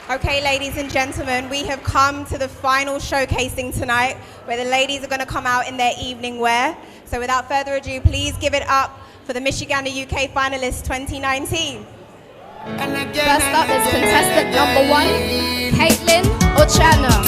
Okay, ladies and gentlemen, we have come to the final showcasing tonight, where the ladies are going to come out in their evening wear. So without further ado, please give it up for the Miss Uganda UK finalists 2019. First up is contestant number 1, Caitlin Ochana.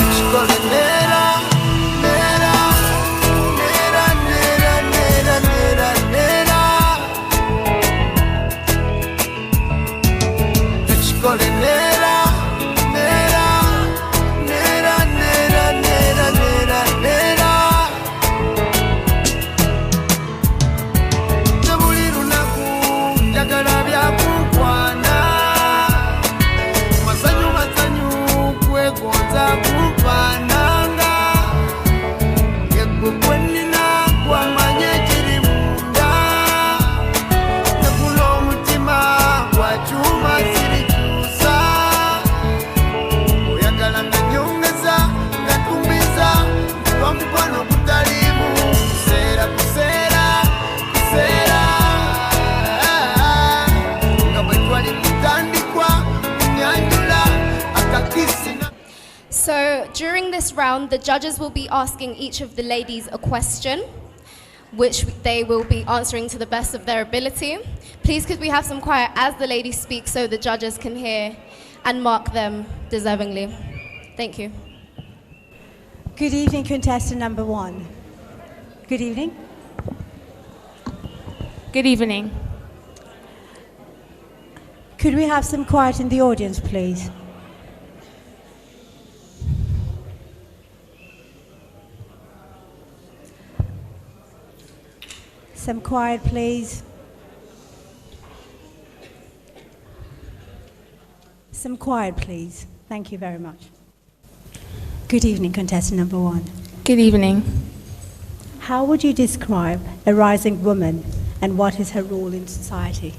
So during this round, the judges will be asking each of the ladies a question, which they will be answering to the best of their ability. Please could we have some quiet as the ladies speak so the judges can hear and mark them deservingly. Thank you. Good evening, contestant number 1. Good evening. Good evening. Could we have some quiet in the audience, please? Some quiet, please. Some quiet, please. Thank you very much. Good evening, contestant number 1. Good evening. How would you describe a rising woman and what is her role in society?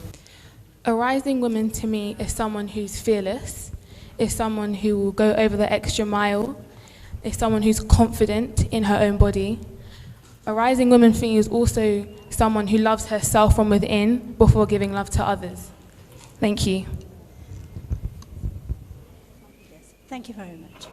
A rising woman to me is someone who's fearless, is someone who will go over the extra mile, is someone who's confident in her own body. A rising woman for me is also someone who loves herself from within before giving love to others. Thank you. Thank you very much.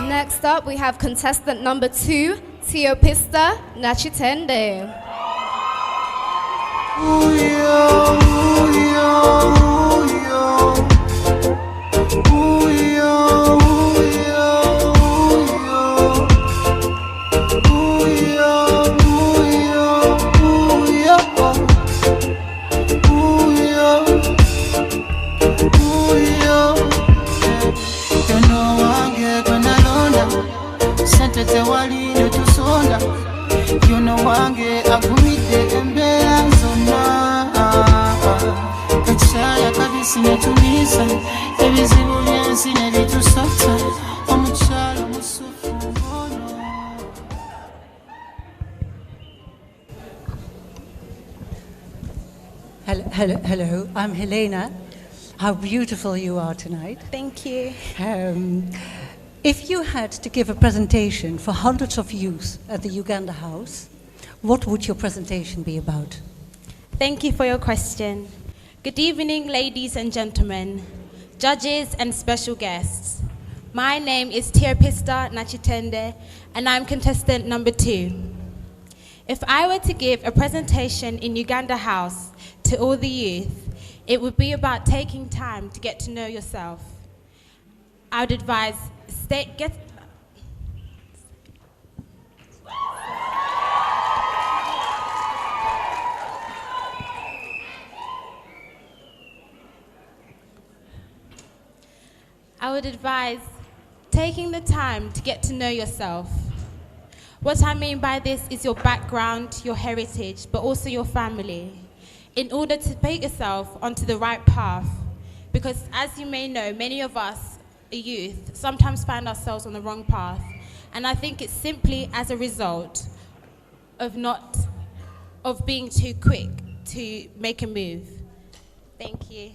Next up, we have contestant number 2, Theopista Nachitende. Hello, I'm Helena. How beautiful you are tonight. Thank you. If you had to give a presentation for hundreds of youth at the Uganda House, what would your presentation be about? Thank you for your question. Good evening, ladies and gentlemen, judges and special guests. My name is Theopista Nachitende, and I'm contestant number 2. If I were to give a presentation in Uganda House to all the youth, it would be about taking time to get to know yourself. I would advise taking the time to get to know yourself. What I mean by this is your background, your heritage, but also your family, in order to put yourself onto the right path. Because as you may know, many of us a youth sometimes find ourselves on the wrong path. And I think it's simply as a result of being too quick to make a move. Thank you.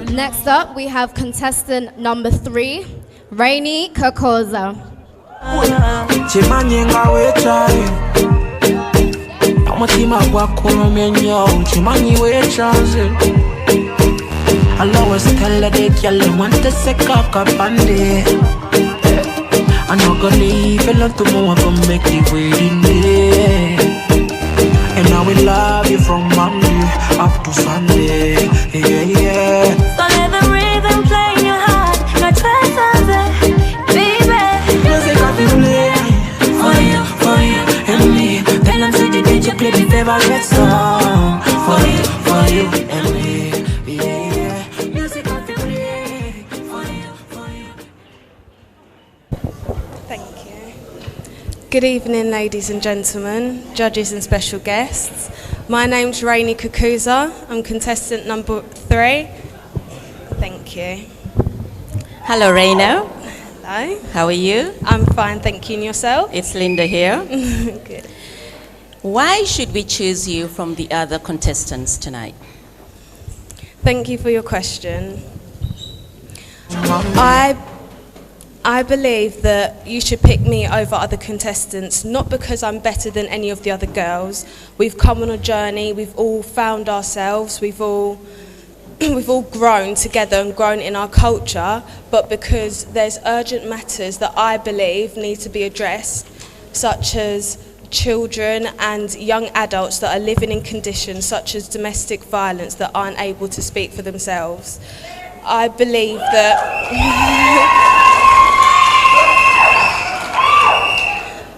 Next up, we have contestant number 3, Rainy Kakoza. I'll always tell her they girl want to say cock up and day. I'm not gonna leave you love tomorrow, gonna make the wedding day. And I will love you from Monday up to Sunday. Yeah, yeah. So let the rhythm play in your heart, like Sunday, baby. Music I feel play for you and me. Tell them say the DJ play the favorite song for you and me. Good evening, ladies and gentlemen, judges and special guests. My name's Rainy Kakuza. I'm contestant number 3. Thank you. Hello, Raina. Hello. How are you? I'm fine, thank you. And yourself? It's Linda here. Good. Why should we choose you from the other contestants tonight? Thank you for your question. I believe that you should pick me over other contestants, not because I'm better than any of the other girls. We've come on a journey, we've all found ourselves, we've all grown together and grown in our culture, but because there's urgent matters that I believe need to be addressed, such as children and young adults that are living in conditions such as domestic violence that aren't able to speak for themselves. I believe that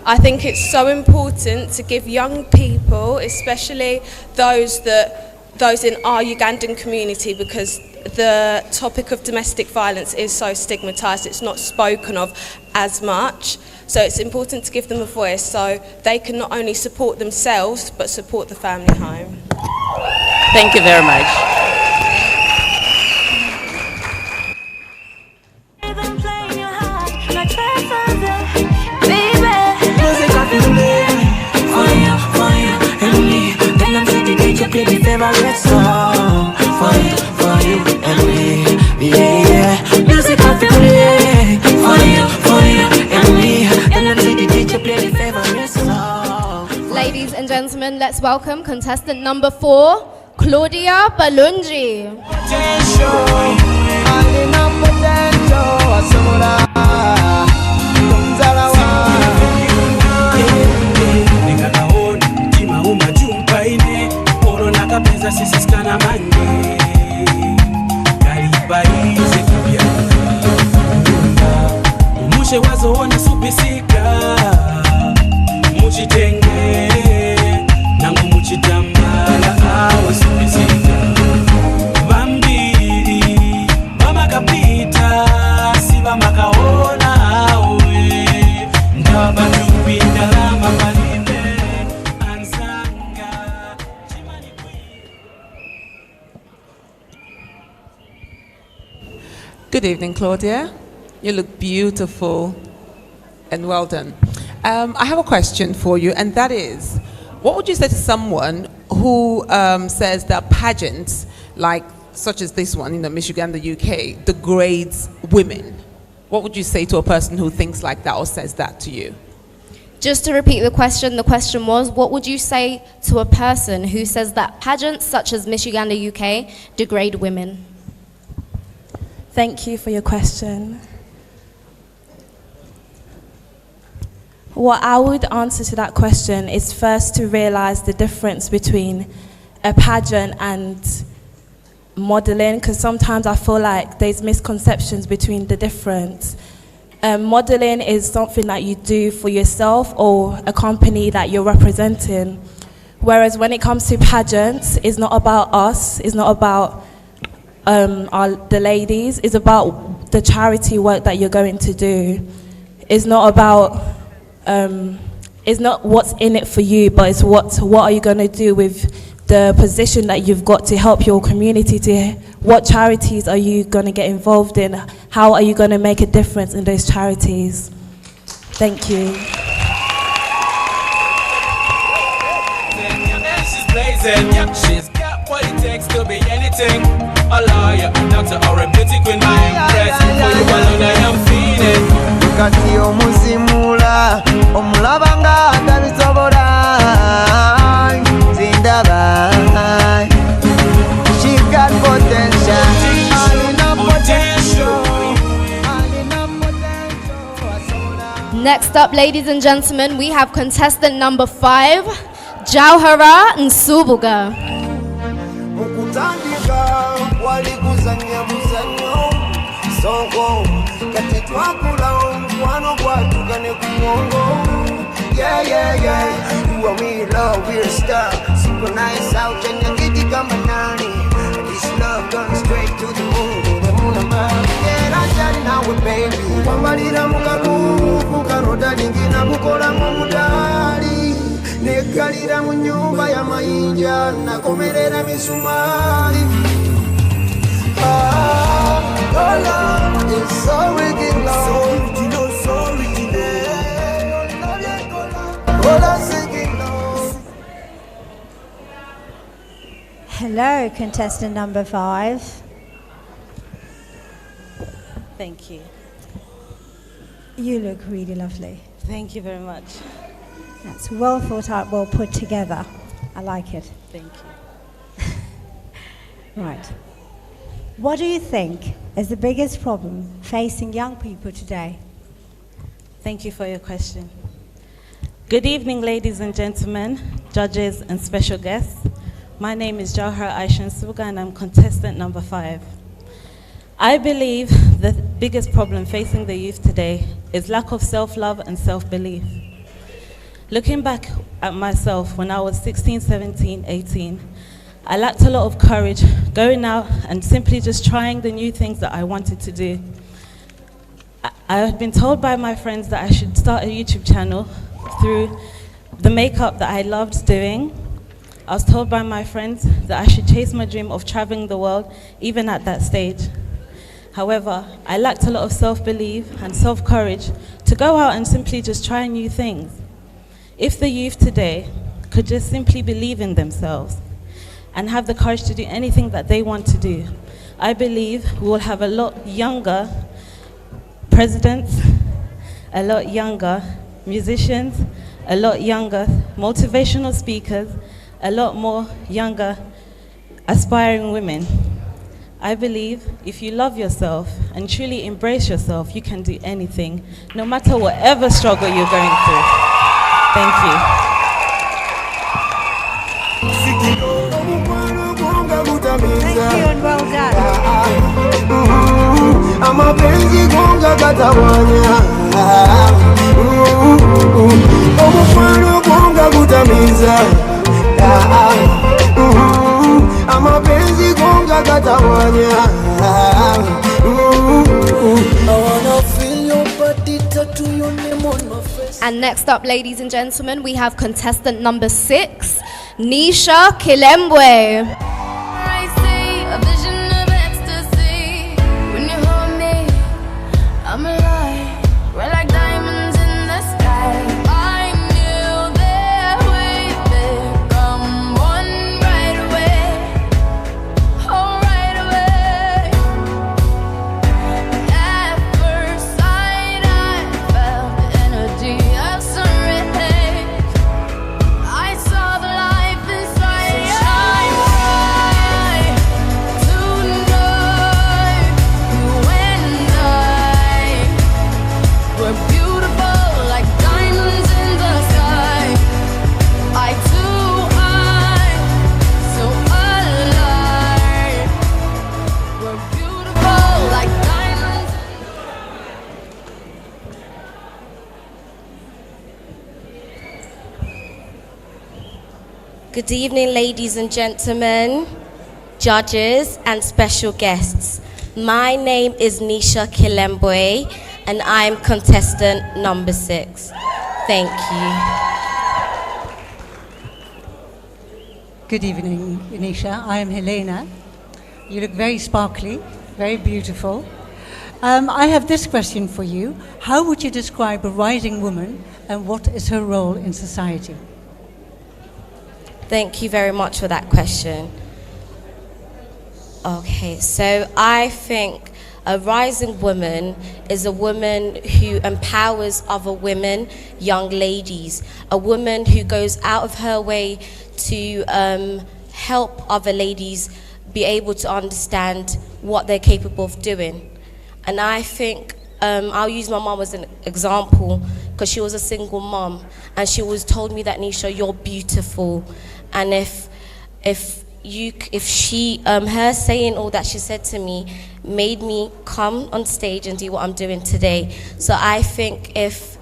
I think it's so important to give young people, especially those in our Ugandan community, because the topic of domestic violence is so stigmatised, it's not spoken of as much. So it's important to give them a voice so they can not only support themselves but support the family home. Thank you very much. Play the favorite song for you and me. Yeah, music I feel play for you and me. And then the DJ play the favorite song. Ladies and gentlemen, let's welcome contestant number 4, Claudia Balungi. Sisi skana manje Kalibaize kubya Umushe wazo wana supisika Muchitenge Nangu muchitambala awa supisika Vambiri Mama kapita Siva makaona awe Ndaba tupinda lama palimbe Good evening, Claudia. You look beautiful and well done. I have a question for you, and that is, what would you say to someone who says that pageants, like such as this one, Miss Uganda UK, degrades women? What would you say to a person who thinks like that or says that to you? Just to repeat the question was, what would you say to a person who says that pageants such as Miss Uganda UK degrade women? Thank you for your question. What I would answer to that question is first to realize the difference between a pageant and modeling, because sometimes I feel like there's misconceptions between the difference. Modeling is something that you do for yourself or a company that you're representing. Whereas when it comes to pageants, it's not about us, it's not about the ladies, it's about the charity work that you're going to do. It's not about, it's not what's in it for you, but it's what are you going to do with the position that you've got to help your community. What charities are you going to get involved in? How are you going to make a difference in those charities? Thank you. She's got what it takes to be anything. A lawyer, doctor, or a beauty queen. I'm impressed for the one that I'm feeling. Kati omusimula omulabanga atabisobola zindaba. She got potential. Next up, ladies and gentlemen, we have contestant number 5, Jauhara Nsubuga. Okutandika wali kuzanya muzanyo songo kati twakula omukwano gwatukane ku mwongo. Yeah, yeah, yeah. You and me love, we're a star. Super nice out and you get it come nani. This love gone straight to the moon. The moon and man. Yeah, I tell you now with baby. Wambalira mukarufu karoda lingina mukola mumudali. Nekalira mu nyumba ya mayinja nakomerera misumari. Your love is so wicked love. So original, so original. Hello, contestant number 5. Thank you. You look really lovely. Thank you very much. That's well thought out, well put together. I like it. Thank you. Right. What do you think is the biggest problem facing young people today? Thank you for your question. Good evening, ladies and gentlemen, judges and special guests. My name is Jauhara Aisha Nsubuga and I'm contestant number 5. I believe the biggest problem facing the youth today is lack of self-love and self-belief. Looking back at myself when I was 16, 17, 18, I lacked a lot of courage going out and simply just trying the new things that I wanted to do. I had been told by my friends that I should start a YouTube channel through the makeup that I loved doing. I was told by my friends that I should chase my dream of traveling the world, even at that stage. However, I lacked a lot of self-belief and self-courage to go out and simply just try new things. If the youth today could just simply believe in themselves and have the courage to do anything that they want to do, I believe we will have a lot younger presidents, a lot younger musicians, a lot younger motivational speakers, a lot more younger aspiring women. I believe if you love yourself and truly embrace yourself, you can do anything, no matter whatever struggle you're going through. Thank you. Thank you and well done. Amapenzi gonga katawanya. Omukwano gonga kutamiza. Amapenzi gonga katawanya. I wanna feel your body tattoo your name on my face. And next up, ladies and gentlemen, we have contestant number 6, Nisha Kilembwe. A vision of ecstasy when you hold me. I'm alive, red like diamonds in the sky. I knew that we become one right away. Oh, right away. At first sight, I felt the energy of sun rays. I saw the life inside your eyes. Good evening, ladies and gentlemen, judges and special guests. My name is Nisha Kilembwe, and I'm contestant number 6. Thank you. Good evening, Nisha. I am Helena. You look very sparkly, very beautiful. I have this question for you. How would you describe a rising woman, and what is her role in society? Thank you very much for that question. Okay, so I think a rising woman is a woman who empowers other women, young ladies, a woman who goes out of her way to help other ladies be able to understand what they're capable of doing. And I think I'll use my mom as an example, because she was a single mom, and she always told me that, Nisha, you're beautiful. And if she, her saying all that she said to me made me come on stage and do what I'm doing today. So I think if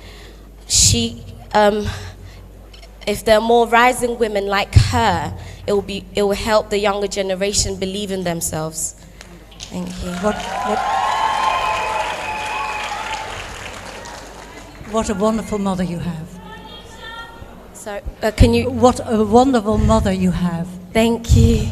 there are more rising women like her, it will help the younger generation believe in themselves. Thank you. What a wonderful mother you have. So, can you... What a wonderful mother you have. Thank you.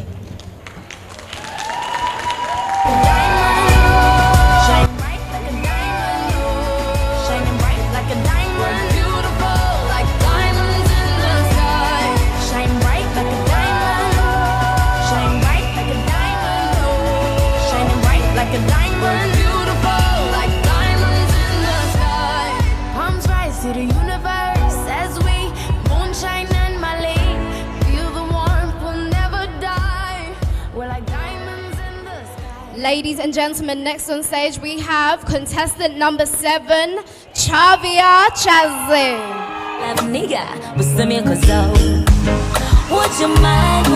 Ladies and gentlemen, next on stage we have contestant number 7, Chavia Chaze. Would you mind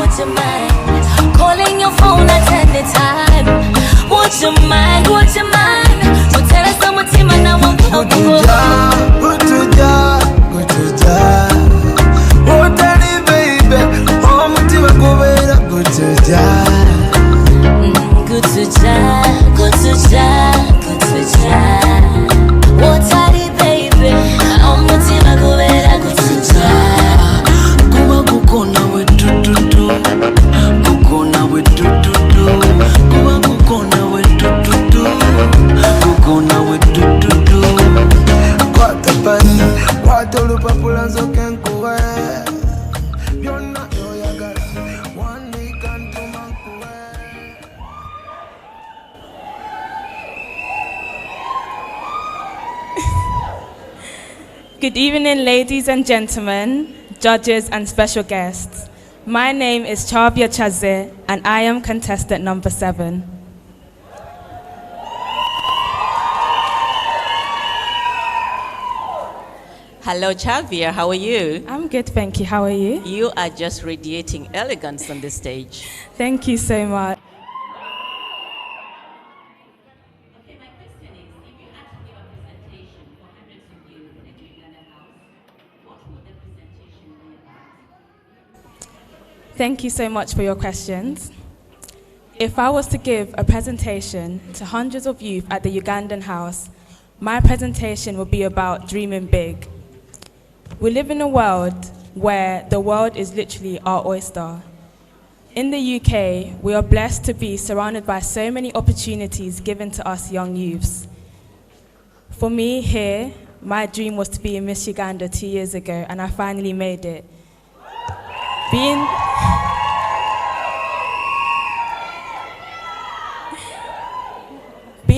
calling your phone at any time? Would you mind to tell us someone team and I won't help you? Good to job. Oh, daddy, baby. Oh, mutima kubera good to job. Good to ja, good to ja, good to ja. What are you, baby? I'm mutima kubera good to ja. Kuba kukona we do. Kukona we do. Kuba kukona we do. Kukona we do. Kwata pani, kwata lupapula nzoke nkuwe. Byonna yoyagala, wanika ntuma nkuwe. Good evening, ladies and gentlemen, judges and special guests. My name is Chavia Chaze, and I am contestant number 7. Hello, Chavia. How are you? I'm good, thank you. How are you? You are just radiating elegance on the stage. Thank you so much. Thank you so much for your questions. If I was to give a presentation to hundreds of youth at the Ugandan house, my presentation would be about dreaming big. We live in a world where the world is literally our oyster. In the UK, we are blessed to be surrounded by so many opportunities given to us young youths. For me here, my dream was to be in Miss Uganda 2 years ago, and I finally made it. Being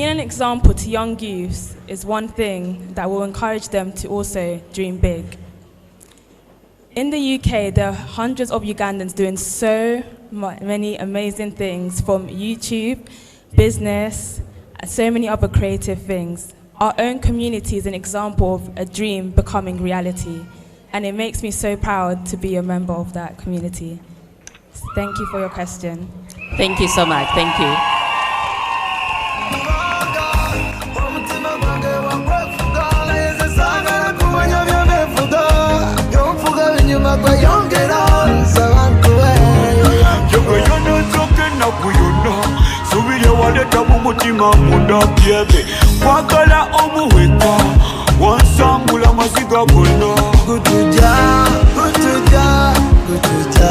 an example to young youths is one thing that will encourage them to also dream big. In the UK, there are hundreds of Ugandans doing so many amazing things, from YouTube, business, and so many other creative things. Our own community is an example of a dream becoming reality, and it makes me so proud to be a member of that community. Thank you for your question. Thank you so much. Thank you. Yongera, ennaku yonna subire waleta mu mutima munda byebe kwagala omuweka wansangula maziga gonna gutuja gutuja gutuja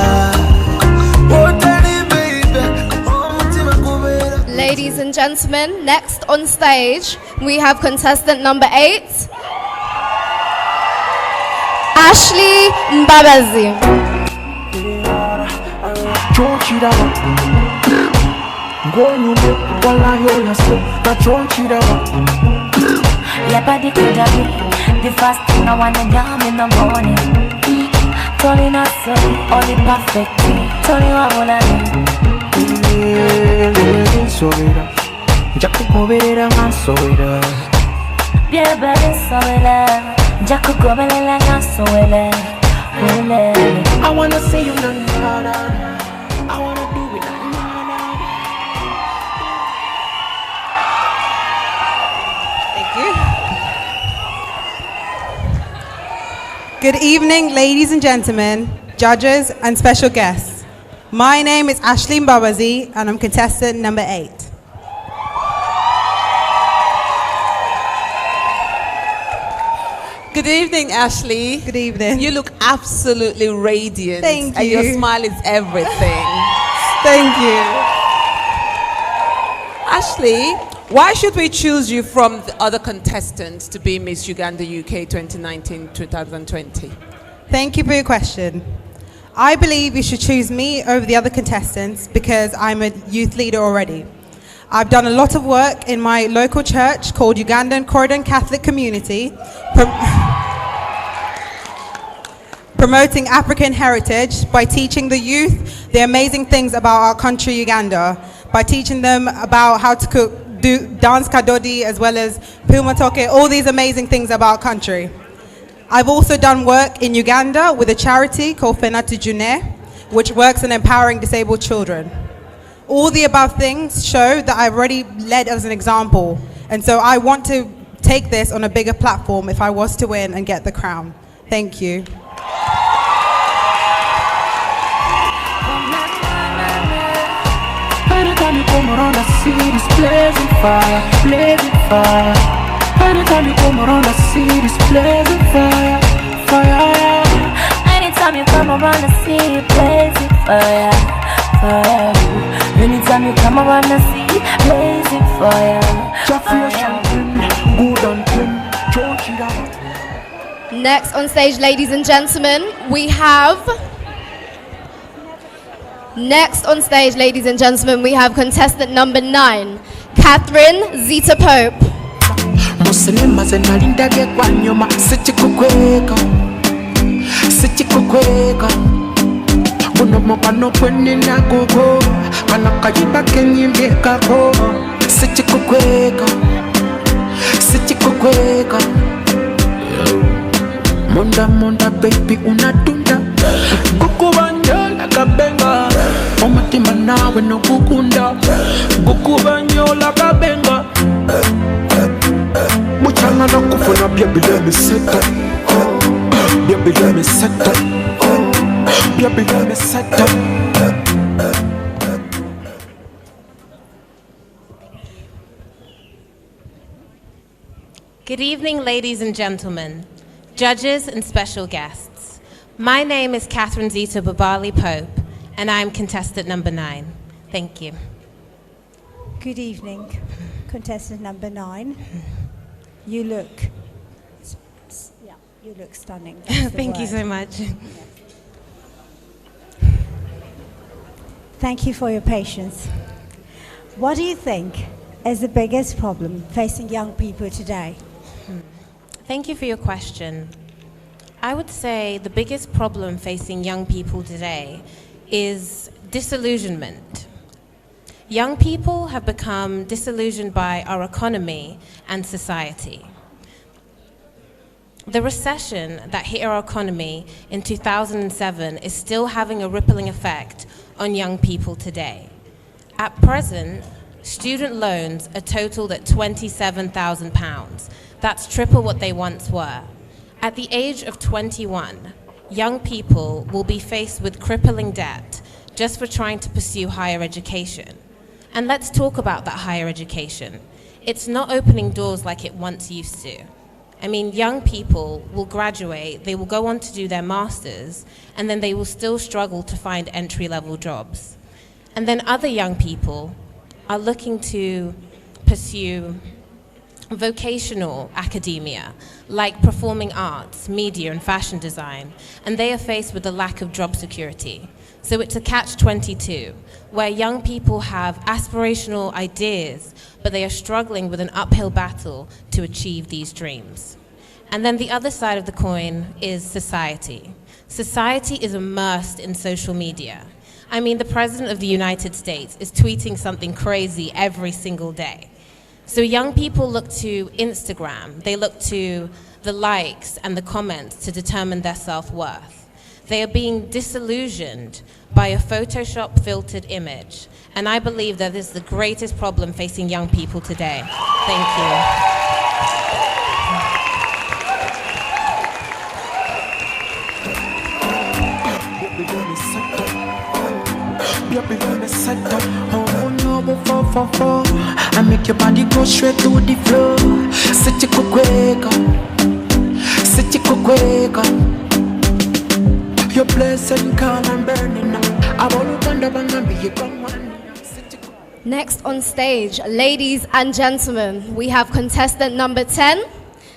otani baby omutima kubera. Ladies and gentlemen, next on stage we have contestant number 8, Ashley Mbabazi. Your body could have been the first thing I wanna jam in the morning. Tony not so, only perfect. Tony what wanna do. Soira, Jaco Coverera, and Soira. Yeah, baby, so Jaco Gobela, and so I wanna see you now. I wanna do it now. Thank you. Good evening, ladies and gentlemen, judges and special guests. My name is Ashley Mbabazi and I'm contestant number 8. Good evening, Ashley. Good evening. You look absolutely radiant. Thank And you. your smile is everything. Thank you. Ashley, why should we choose you from the other contestants to be Miss Uganda UK 2019-2020? Thank you for your question. I believe you should choose me over the other contestants because I'm a youth leader already. I've done a lot of work in my local church called Ugandan Croydon Catholic Community, promoting African heritage by teaching the youth the amazing things about our country, Uganda, by teaching them about how to cook, dance kadodi, as well as pumatoke, all these amazing things about our country. I've also done work in Uganda with a charity called Fenatu June, which works in empowering disabled children. All the above things show that I've already led as an example, and so I want to take this on a bigger platform if I was to win and get the crown. Thank you. Anytime you come around, I see this blazing fire, blazing fire. Anytime you come around, I see this blazing fire, fire. Anytime you come around, I see you blazing fire, fire. Anytime you come around, I see you blazing fire, fire. Good and clean, don't you know? Next on stage, ladies and gentlemen, we have... Next on stage, ladies and gentlemen, we have contestant number 9, Catherine Zeta-Pope. Musinema zenalindabye kwa nyuma sichikukweka sichikukweka kuno mukano kwenina gogo kana kayiba kenyimbyekako sichikukweka sichikukweka monda monda baby unatunda gukubanyola kabenga omutima nawe nogukunda gukubanyola kabenga muchanga nakufuna baby let me set up baby let me set up baby let me set up. Good evening, ladies and gentlemen, judges and special guests. My name is Catherine Zeta Babali Pope, and I'm contestant number 9. Thank you. Good evening, contestant number 9. You look, yeah, you look stunning. Thank you so much. Thank you for your patience. What do you think is the biggest problem facing young people today? Thank you for your question. I would say the biggest problem facing young people today is disillusionment. Young people have become disillusioned by our economy and society. The recession that hit our economy in 2007 is still having a rippling effect on young people today. At present, student loans are totaled at £27,000. That's triple what they once were. At the age of 21, young people will be faced with crippling debt just for trying to pursue higher education. And let's talk about that higher education. It's not opening doors like it once used to. I mean, young people will graduate, they will go on to do their masters, and then they will still struggle to find entry-level jobs. And then other young people are looking to pursue vocational academia, like performing arts, media, and fashion design, and they are faced with a lack of job security. So it's a catch-22, where young people have aspirational ideas, but they are struggling with an uphill battle to achieve these dreams. And then the other side of the coin is society. Society is immersed in social media. I mean, the President of the United States is tweeting something crazy every single day. So young people look to Instagram, they look to the likes and the comments to determine their self-worth. They are being disillusioned by a Photoshop filtered image. And I believe that this is the greatest problem facing young people today. Thank you. I make your body go straight to the floor. Sit your place and calm and burning. Next on stage, ladies and gentlemen, we have contestant number 10,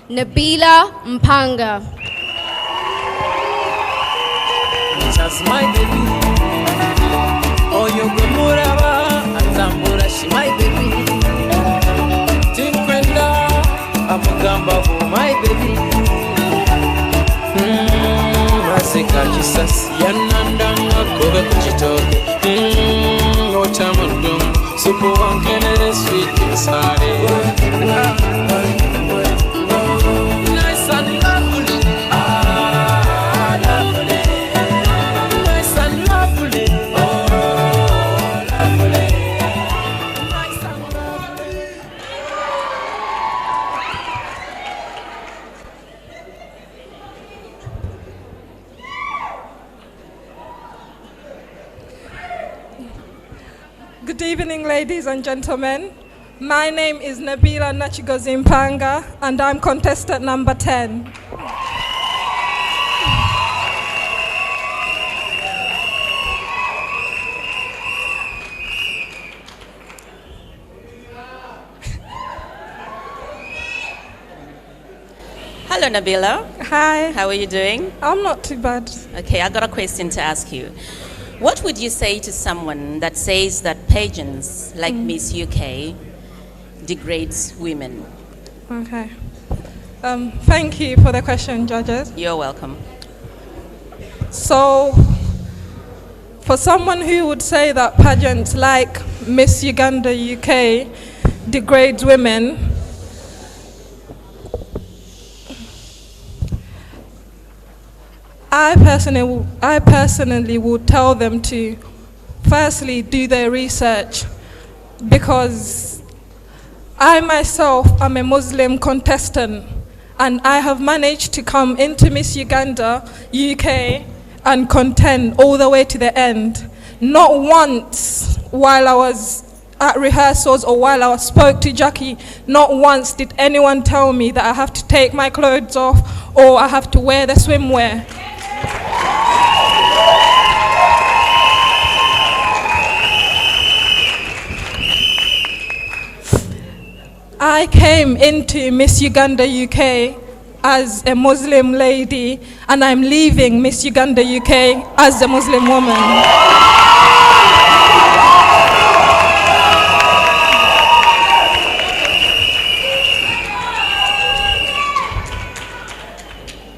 Nabila Mpanga. Just my baby. Oh, you go muraba, Azambura, she my baby. Tinkwenda, Amugamba for my baby. Masika kisasi, yanandanga kobe kuchitoke. Otamundum, supu wankenere sweet inside. Nice and lovely. Lovely. Nice and lovely. Good evening, ladies and gentlemen. My name is Nabila Nachigozimpanga, and I'm contestant number 10. Hello, Nabila. Hi. How are you doing? I'm not too bad. Okay, I got a question to ask you. What would you say to someone that says that pageants like Miss UK degrades women? Okay. Thank you for the question, judges. You're welcome. So, for someone who would say that pageants like Miss Uganda UK degrades women, I personally would tell them to firstly do their research, because I myself am a Muslim contestant and I have managed to come into Miss Uganda UK and contend all the way to the end. Not once while I was at rehearsals or while I spoke to Jackie, not once did anyone tell me that I have to take my clothes off or I have to wear the swimwear. I came into Miss Uganda UK as a Muslim lady, and I'm leaving Miss Uganda UK as a Muslim woman.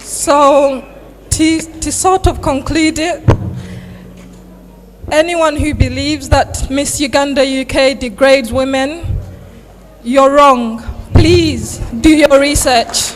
So, to sort of conclude it, anyone who believes that Miss Uganda UK degrades women, you're wrong. Please do your research.